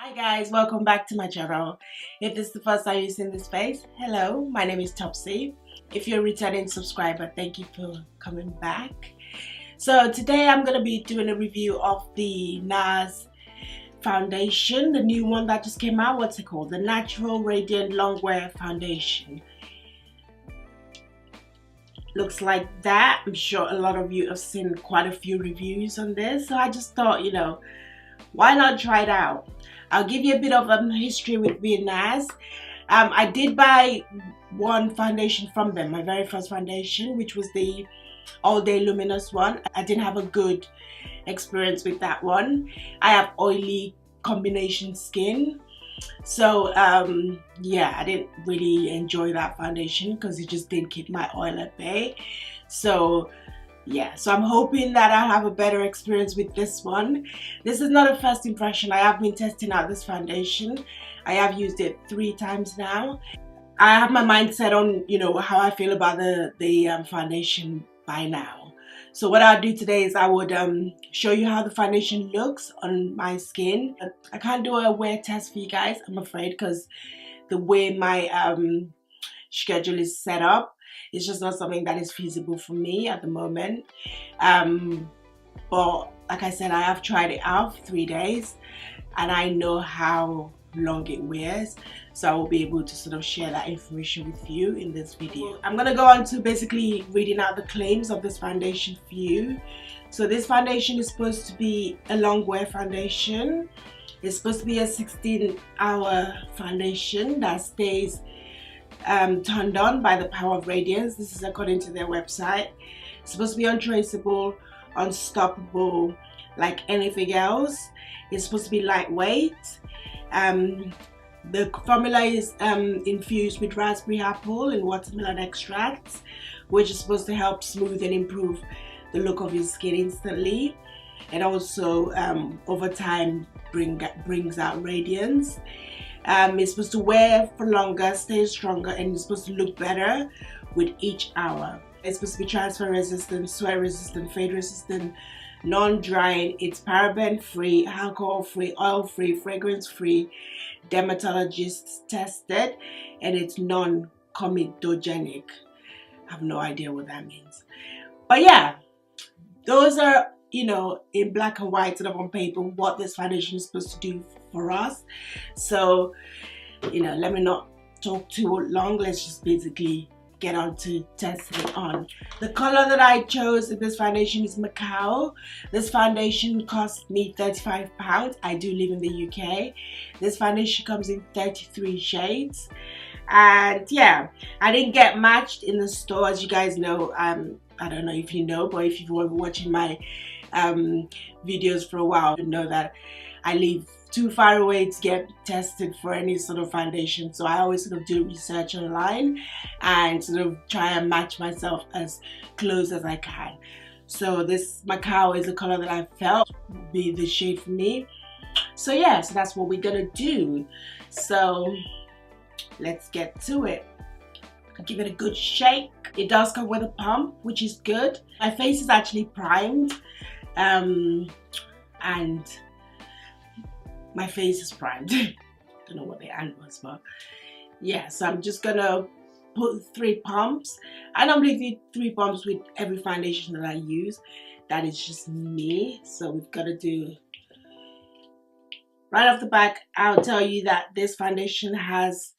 Hi guys, welcome back to my channel. If this is the first time you've seen this face, hello, my name is Topsy. If you're a returning subscriber, thank you for coming back. So today I'm going to be doing a review of the Nars Foundation, the new one that just came out. What's it called? The Nars Radiant Longwear Foundation. Looks like that. I'm sure a lot of you have seen quite a few reviews on this, so I just thought, why not try it out? I'll give you a bit of history with Nars. I did buy one foundation from them, my very first foundation, which was the All Day Luminous one. I didn't have a good experience with that one. I have oily combination skin, so yeah, I didn't really enjoy that foundation because it just didn't keep my oil at bay. So yeah, so I'm hoping that I'll have a better experience with this one. This is not a first impression. I have been testing out this foundation. I have used it 3 times now. I have my mind set on, how I feel about the foundation by now. So what I'll do today is I would show you how the foundation looks on my skin. I can't do a wear test for you guys, I'm afraid, because the way my schedule is set up, it's just not something that is feasible for me at the moment. But like I said, I have tried it out for 3 days and I know how long it wears, so I will be able to sort of share that information with you in this video. I'm going to go on to basically reading out the claims of this foundation for you. So this foundation is supposed to be a long wear foundation. It's supposed to be a 16-hour foundation that stays turned on by the power of radiance. This is according to their website. It's supposed to be untraceable, unstoppable, like anything else. It's supposed to be lightweight. The formula is infused with raspberry apple and watermelon extracts, which is supposed to help smooth and improve the look of your skin instantly, and also over time brings out radiance. It's supposed to wear for longer, stay stronger, and it's supposed to look better with each hour. It's supposed to be transfer resistant, sweat resistant, fade resistant, non-drying. It's paraben free, alcohol free, oil free, fragrance free, dermatologist tested, and it's non-comedogenic. I have no idea what that means, but yeah, those are, in black and white, sort of on paper, what this foundation is supposed to do for us. So, let me not talk too long. Let's just basically get on to testing it on. The color that I chose in this foundation is Macao. This foundation cost me £35. I do live in the UK. This foundation comes in 33 shades. And yeah, I didn't get matched in the store, as you guys know. I don't know if you know, but if you've been watching my videos for a while, you know that I live too far away to get tested for any sort of foundation. So I always sort of do research online and sort of try and match myself as close as I can. So this Macao is a color that I felt would be the shade for me. So yeah, so that's what we're gonna do. So let's get to it. Give it a good shake. It does come with a pump, which is good. My face is actually primed, and my face is primed. Don't know what the and was, but yeah. So I'm just gonna put 3 pumps. I normally do 3 pumps with every foundation that I use. That is just me. So we've got to do right off the back. I'll tell you that this foundation has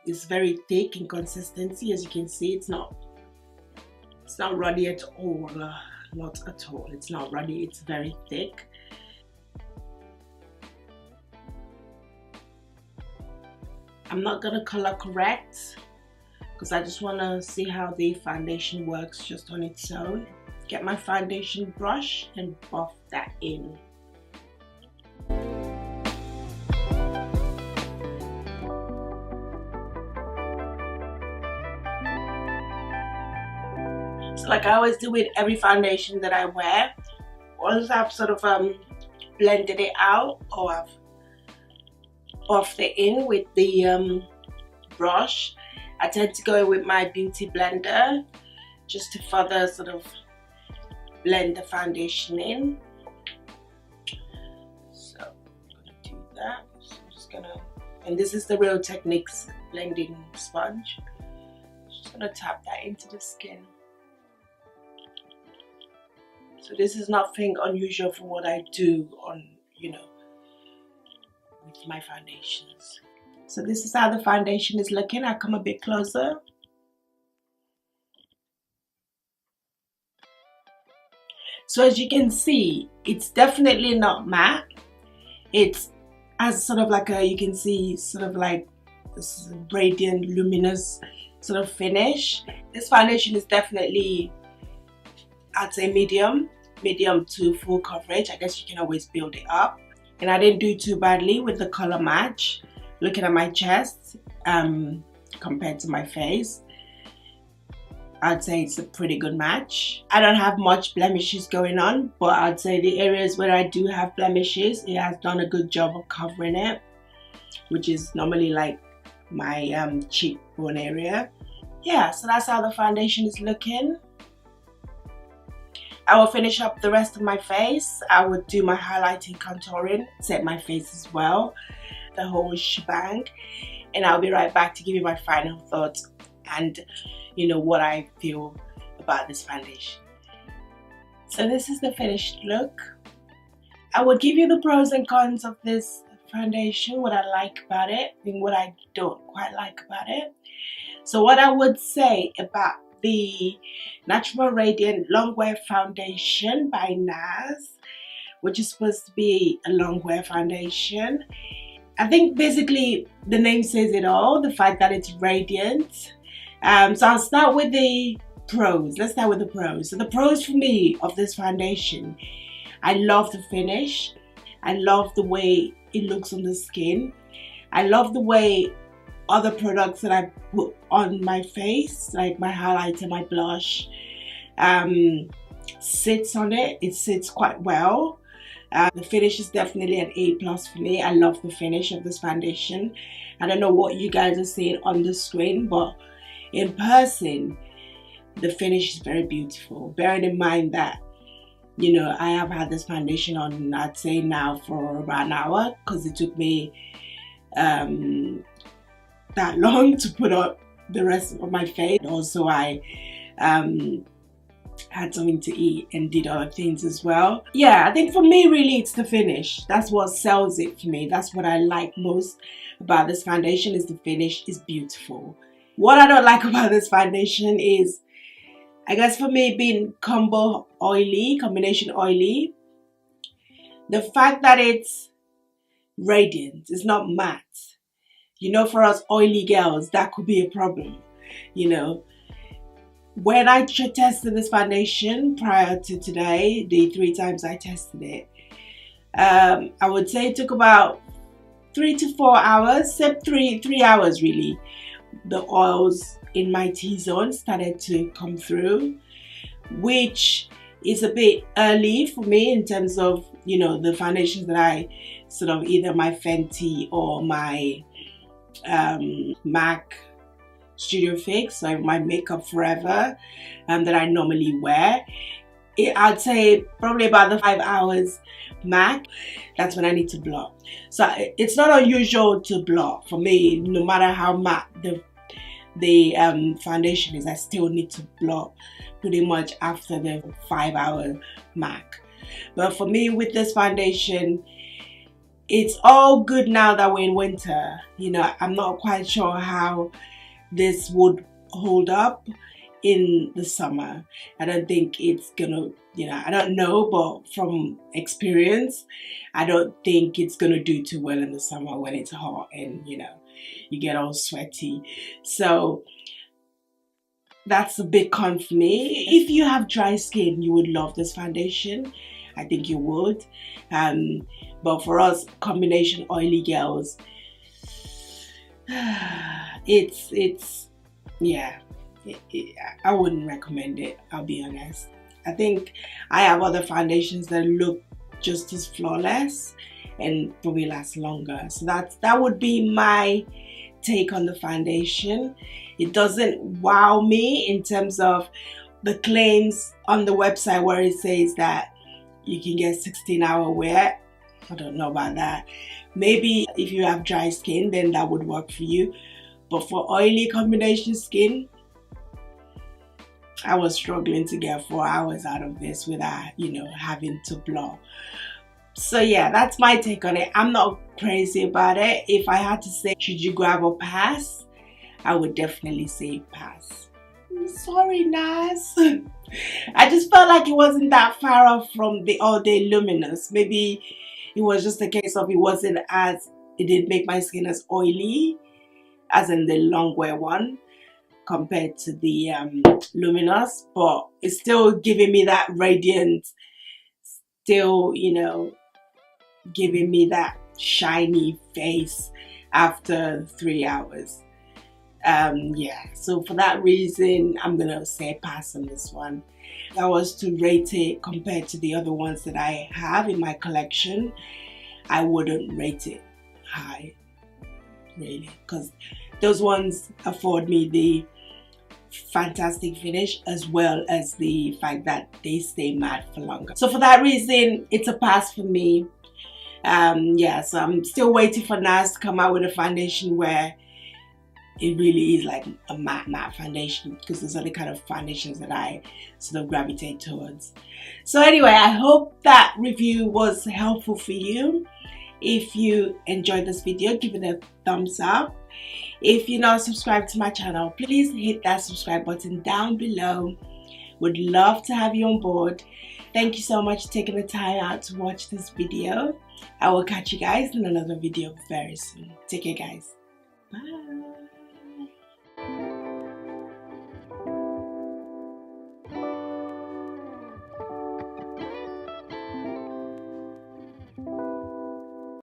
it's very thick in consistency. As you can see, it's not runny at all. Not at all. It's not runny. It's very thick. I'm not gonna color correct because I just want to see how the foundation works just on its own. Get my foundation brush and buff that in. So like I always do with every foundation that I wear, once I've sort of blended it out, or I've buffed it in with the brush, I tend to go with my beauty blender just to further sort of blend the foundation in. So I'm gonna do And this is the Real Techniques blending sponge. Just gonna tap that into the skin. So this is nothing unusual from what I do on, you know, with my foundations. So this is how the foundation is looking. I'll come a bit closer. So as you can see, it's definitely not matte. It's as sort of like a, you can see sort of like this radiant, luminous sort of finish. This foundation is definitely, I'd say medium to full coverage. I guess you can always build it up. And I didn't do too badly with the color match. Looking at my chest compared to my face, I'd say it's a pretty good match. I don't have much blemishes going on, but I'd say the areas where I do have blemishes, it has done a good job of covering it, which is normally like my cheekbone area. Yeah, so that's how the foundation is looking. I will finish up the rest of my face. I would do my highlighting, contouring, set my face as well, the whole shebang. And I'll be right back to give you my final thoughts and, you know, what I feel about this foundation. So this is the finished look. I would give you the pros and cons of this foundation, what I like about it and what I don't quite like about it. So what I would say about the Nars Radiant Longwear Foundation by Nars, which is supposed to be a longwear foundation. I think basically the name says it all, the fact that it's radiant. So I'll start with the pros. Let's start with the pros. So the pros for me of this foundation, I love the finish. I love the way it looks on the skin. I love the way other products that I put on my face, like my highlighter, my blush, sits on it. It sits quite well. The finish is definitely an A+ for me. I love the finish of this foundation. I don't know what you guys are seeing on the screen, but in person, the finish is very beautiful. Bearing in mind that, you know, I have had this foundation on, I'd say now for about an hour, because it took me that long to put up the rest of my face. Also, I had something to eat and did other things as well. Yeah, I think for me really it's the finish. That's what sells it for me. That's what I like most about this foundation, is the finish is beautiful. What I don't like about this foundation is, I guess for me, being combination oily, the fact that it's radiant, it's not matte. You know, for us oily girls, that could be a problem, you know. When I tested this foundation prior to today, the 3 times I tested it, I would say it took about 3 to 4 hours, except 3 hours really. The oils in my T-zone started to come through, which is a bit early for me in terms of, you know, the foundations that I sort of, either my Fenty or my Mac Studio Fix, so my Makeup Forever that I normally wear. I'd say probably about the 5 hours Mac, that's when I need to blot. So it's not unusual to blot for me. No matter how matte the foundation is, I still need to blot pretty much after the 5 hour Mac. But for me with this foundation, it's all good now that we're in winter. You know, I'm not quite sure how this would hold up in the summer. I don't think it's gonna, you know, I don't know, but from experience, I don't think it's gonna do too well in the summer when it's hot and, you know, you get all sweaty. So that's a big con for me. If you have dry skin, you would love this foundation. I think you would. But for us combination oily girls, it's yeah, I wouldn't recommend it, I'll be honest. I think I have other foundations that look just as flawless and probably last longer. So that would be my take on the foundation. It doesn't wow me in terms of the claims on the website where it says that you can get 16-hour wear. I don't know about that. Maybe if you have dry skin, then that would work for you. But for oily combination skin, I was struggling to get 4 hours out of this without, you know, having to blow. So yeah, that's my take on it. I'm not crazy about it. If I had to say, should you grab or pass, I would definitely say pass. I'm sorry, Nars. I just felt like it wasn't that far off from the All Day Luminous. Maybe it was just a case of it didn't make my skin as oily as in the Longwear one compared to the Luminous, but it's still giving me that radiant, still, you know, giving me that shiny face after 3 hours. Yeah, so for that reason, I'm gonna say pass on this one. If I was to rate it compared to the other ones that I have in my collection, I wouldn't rate it high, really, because those ones afford me the fantastic finish as well as the fact that they stay matte for longer. So for that reason, it's a pass for me. Yeah, so I'm still waiting for Nars to come out with a foundation where it really is like a matte foundation, because those are the kind of foundations that I sort of gravitate towards. So anyway, I hope that review was helpful for you. If you enjoyed this video, give it a thumbs up. If you're not subscribed to my channel, please hit that subscribe button down below. Would love to have you on board. Thank you so much for taking the time out to watch this video. I will catch you guys in another video very soon. Take care, guys. Bye.